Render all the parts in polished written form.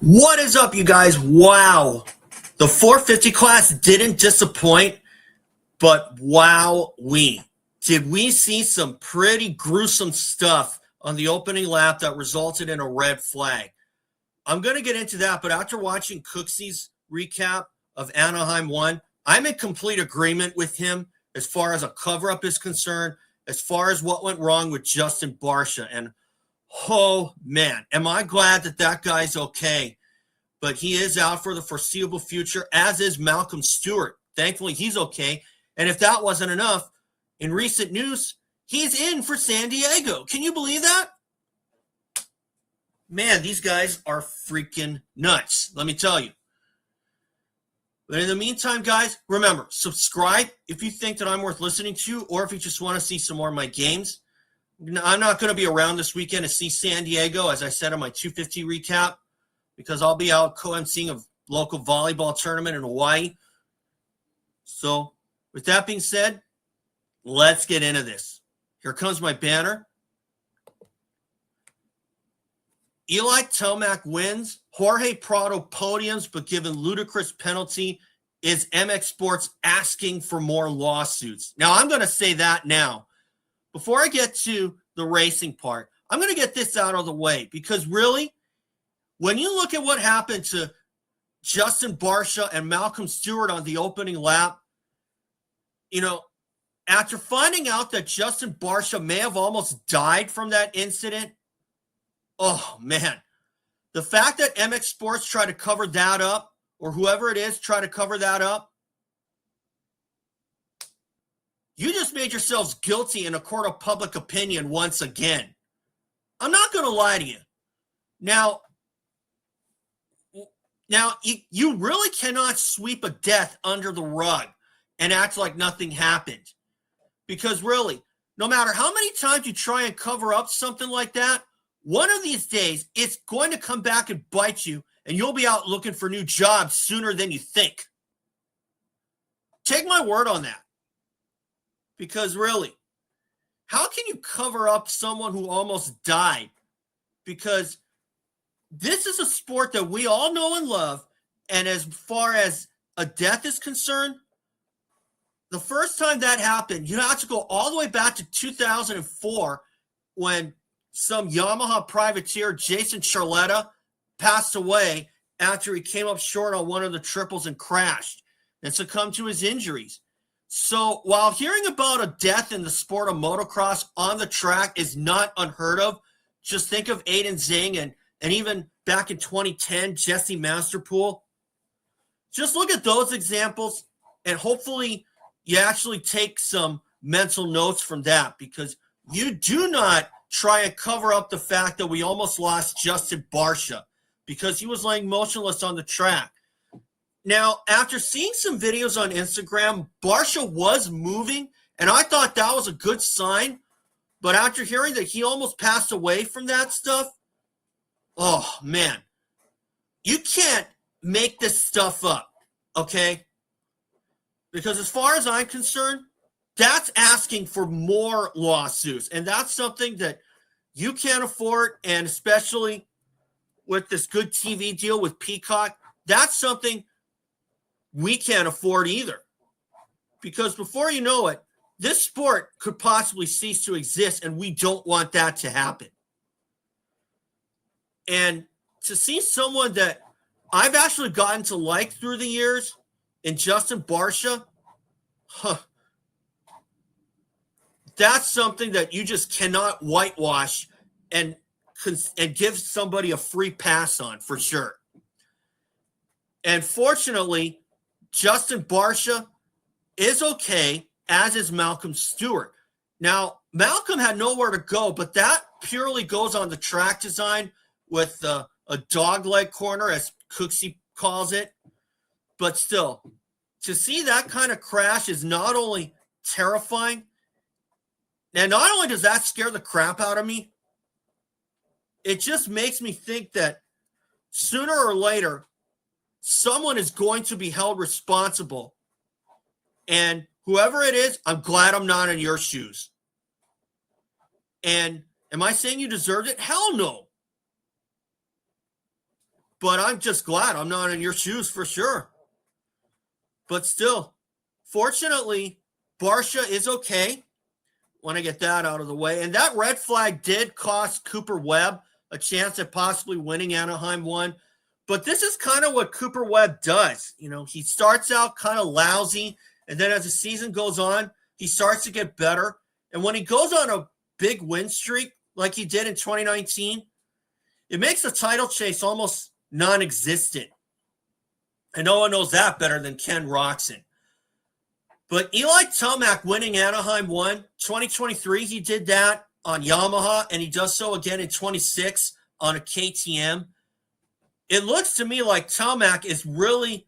What is up, you guys? Wow. The 450 class didn't disappoint, but did we see some pretty gruesome stuff on the opening lap that resulted in a red flag. I'm going to get into that, but after watching Cooksy's recap of Anaheim 1, I'm in complete agreement with him as far as a cover-up is concerned, as far as what went wrong with Justin Barcia. And, oh, man, am I glad that that guy's okay. But he is out for the foreseeable future, as is Malcolm Stewart. Thankfully, he's okay. And if that wasn't enough, in recent news, he's in for San Diego. Can you believe that? Man, these guys are freaking nuts, let me tell you. But in the meantime, guys, remember, subscribe if you think that I'm worth listening to, or if you just want to see some more of my games. I'm not going to be around this weekend to see San Diego, as I said in my 250 recap, because I'll be out co-emceeing a local volleyball tournament in Hawaii. So with that being said, let's get into this. Here comes my banner. Eli Tomac wins. Jorge Prado podiums, but given ludicrous penalty. Is MX Sports asking for more lawsuits? Now, I'm going to say that now. Before I get to the racing part, I'm going to get this out of the way, because really, when you look at what happened to Justin Barcia and Malcolm Stewart on the opening lap, you know, after finding out that Justin Barcia may have almost died from that incident, oh, man. The fact that MX Sports tried to cover that up, or whoever it is try to cover that up, you just made yourselves guilty in a court of public opinion once again. I'm not going to lie to you. Now, you really cannot sweep a death under the rug and act like nothing happened. Because really, no matter how many times you try and cover up something like that, one of these days, it's going to come back and bite you, and you'll be out looking for new jobs sooner than you think. Take my word on that. Because really, how can you cover up someone who almost died? Because this is a sport that we all know and love, and as far as a death is concerned, the first time that happened, you have to go all the way back to 2004 when some Yamaha privateer, Jason Charletta, passed away after he came up short on one of the triples and crashed and succumbed to his injuries. So while hearing about a death in the sport of motocross on the track is not unheard of, just think of Aiden Zing and even back in 2010, Jesse Masterpool. Just look at those examples, and hopefully you actually take some mental notes from that, because you do not try and cover up the fact that we almost lost Justin Barcia because he was laying motionless on the track. Now, after seeing some videos on Instagram, Barcia was moving, and I thought that was a good sign. But after hearing that he almost passed away from that stuff, oh, man, you can't make this stuff up, okay? Because as far as I'm concerned, that's asking for more lawsuits, and that's something that you can't afford, and especially with this good TV deal with Peacock, that's something we can't afford either. Because before you know it, this sport could possibly cease to exist, and we don't want that to happen. And to see someone that I've actually gotten to like through the years in Justin Barcia, that's something that you just cannot whitewash and give somebody a free pass on, for sure. And fortunately, Justin Barcia is okay, as is Malcolm Stewart. Now, Malcolm had nowhere to go, but that purely goes on the track design with a dogleg corner, as Cooksey calls it. But still, to see that kind of crash is not only terrifying, and not only does that scare the crap out of me, it just makes me think that sooner or later, someone is going to be held responsible. And whoever it is, I'm glad I'm not in your shoes. And am I saying you deserved it? Hell no. But I'm just glad I'm not in your shoes for sure. But still, fortunately, Barcia is okay. Want to get that out of the way. And that red flag did cost Cooper Webb a chance at possibly winning Anaheim 1. But this is kind of what Cooper Webb does. You know, he starts out kind of lousy, and then as the season goes on, he starts to get better. And when he goes on a big win streak like he did in 2019, it makes the title chase almost non-existent. And no one knows that better than Ken Roczen. But Eli Tomac winning Anaheim 1, 2023, he did that on Yamaha, and he does so again in 26 on a KTM. It looks to me like Tomac is really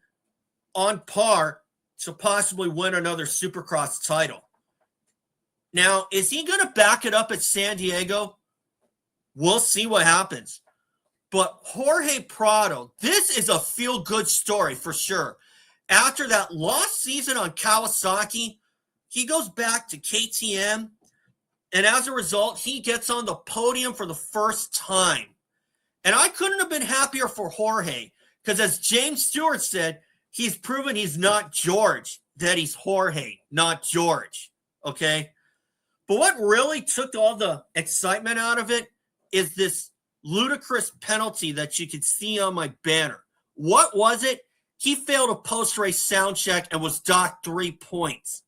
on par to possibly win another Supercross title. Now, is he going to back it up at San Diego? We'll see what happens. But Jorge Prado, this is a feel-good story for sure. After that lost season on Kawasaki, he goes back to KTM, and as a result, he gets on the podium for the first time. And I couldn't have been happier for Jorge, because as James Stewart said, he's proven he's not George, that he's Jorge, not George, okay? But what really took all the excitement out of it is this ludicrous penalty that you could see on my banner. What was it? He failed a post-race sound check and was docked 3 points.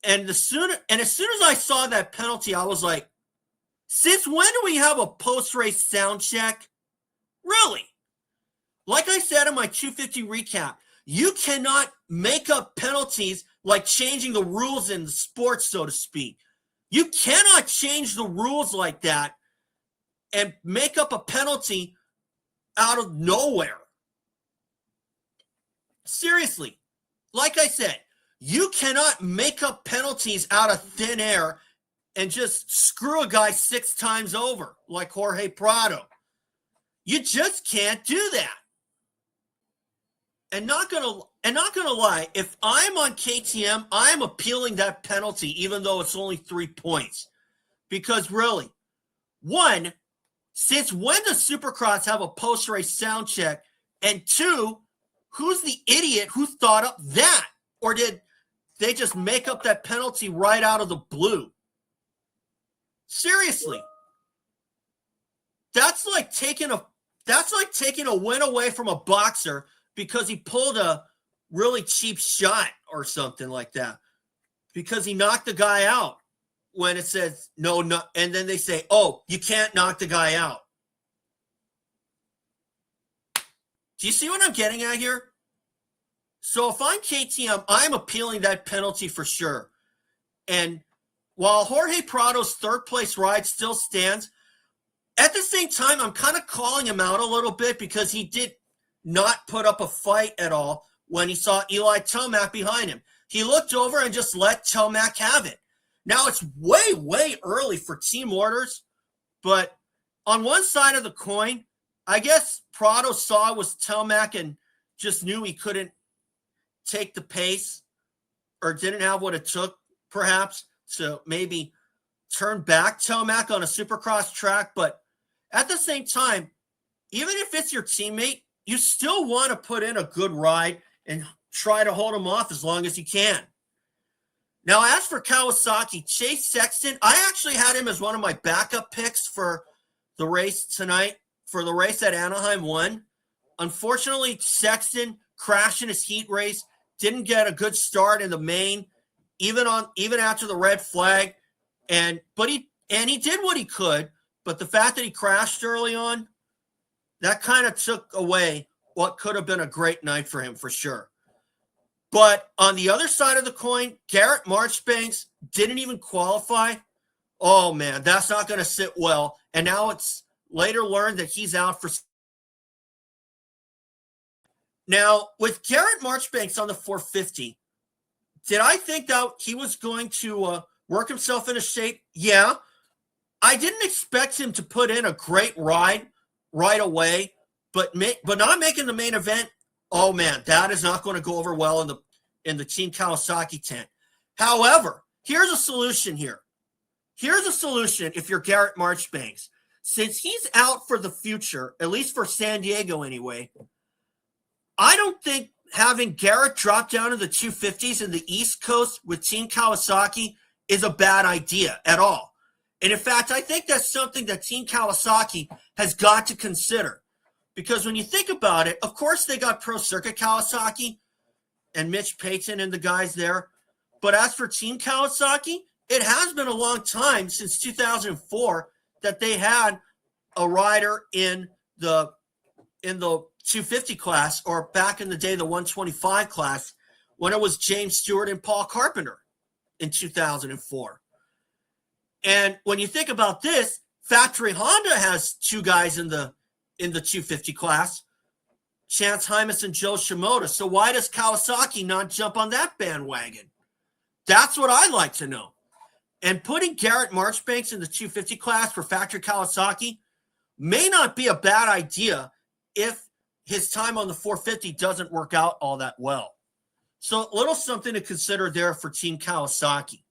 And as soon as I saw that penalty, I was like, since when do we have a post-race sound check? Really? Like I said in my 250 recap, you cannot make up penalties like changing the rules in the sport, so to speak. You cannot change the rules like that and make up a penalty out of nowhere. Seriously, like I said, you cannot make up penalties out of thin air and just screw a guy 6 times over like Jorge Prado. You just can't do that. And not gonna lie, if I'm on KTM, I'm appealing that penalty even though it's only 3 points. Because really, one, since when does Supercross have a post-race sound check? And two, who's the idiot who thought up that? Or did they just make up that penalty right out of the blue? Seriously. That's like taking a win away from a boxer because he pulled a really cheap shot or something like that. Because he knocked the guy out when it says no, and then they say, oh, you can't knock the guy out. Do you see what I'm getting at here? So if I'm KTM, I'm appealing that penalty for sure. And while Jorge Prado's third place ride still stands, at the same time, I'm kind of calling him out a little bit because he did not put up a fight at all when he saw Eli Tomac behind him. He looked over and just let Tomac have it. Now, it's way, way early for team orders, but on one side of the coin, I guess Prado saw it was Tomac and just knew he couldn't take the pace or didn't have what it took, perhaps, to maybe turn back Tomac on a Supercross track. But at the same time, even if it's your teammate, you still want to put in a good ride and try to hold him off as long as you can. Now, as for Kawasaki, Chase Sexton, I actually had him as one of my backup picks for the race tonight, for the race at Anaheim 1. Unfortunately, Sexton crashed in his heat race, didn't get a good start in the main, even after the red flag. But he did what he could, but the fact that he crashed early on, that kind of took away what could have been a great night for him for sure. But on the other side of the coin, Garrett Marchbanks didn't even qualify. Oh, man, that's not going to sit well. And now it's later learned that he's out for. Now, with Garrett Marchbanks on the 450, did I think that he was going to work himself into shape? Yeah. I didn't expect him to put in a great ride right away, but not making the main event. Oh, man, that is not going to go over well in the Team Kawasaki tent. However, here's a solution here. Here's a solution if you're Garrett Marchbanks. since he's out for the future, at least for San Diego anyway, I don't think having Garrett drop down to the 250s in the East Coast with Team Kawasaki is a bad idea at all. And in fact, I think that's something that Team Kawasaki has got to consider. Because when you think about it, of course they got Pro Circuit Kawasaki and Mitch Payton and the guys there. But as for Team Kawasaki, it has been a long time since 2004 that they had a rider in the 250 class, or back in the day, the 125 class, when it was James Stewart and Paul Carpenter in 2004. And when you think about this, Factory Honda has two guys in the 250 class, Chance Hymas and Joe Shimoda. So why does Kawasaki not jump on that bandwagon? That's what I'd like to know. And putting Garrett Marchbanks in the 250 class for Factory Kawasaki may not be a bad idea if his time on the 450 doesn't work out all that well. So a little something to consider there for Team Kawasaki.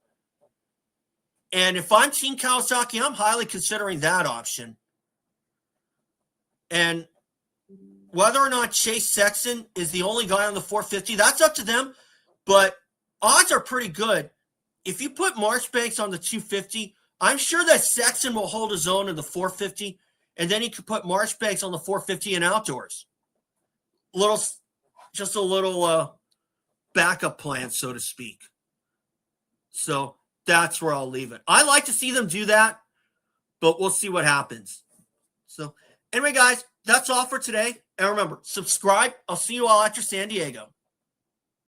And if I'm Team Kawasaki, I'm highly considering that option. And whether or not Chase Sexton is the only guy on the 450, that's up to them. But odds are pretty good. If you put Marchbanks on the 250, I'm sure that Sexton will hold his own in the 450, and then he could put Marchbanks on the 450 and outdoors. Just a little backup plan, so to speak. So that's where I'll leave it. I like to see them do that, but we'll see what happens. So anyway, guys, that's all for today. And remember, subscribe. I'll see you all after San Diego.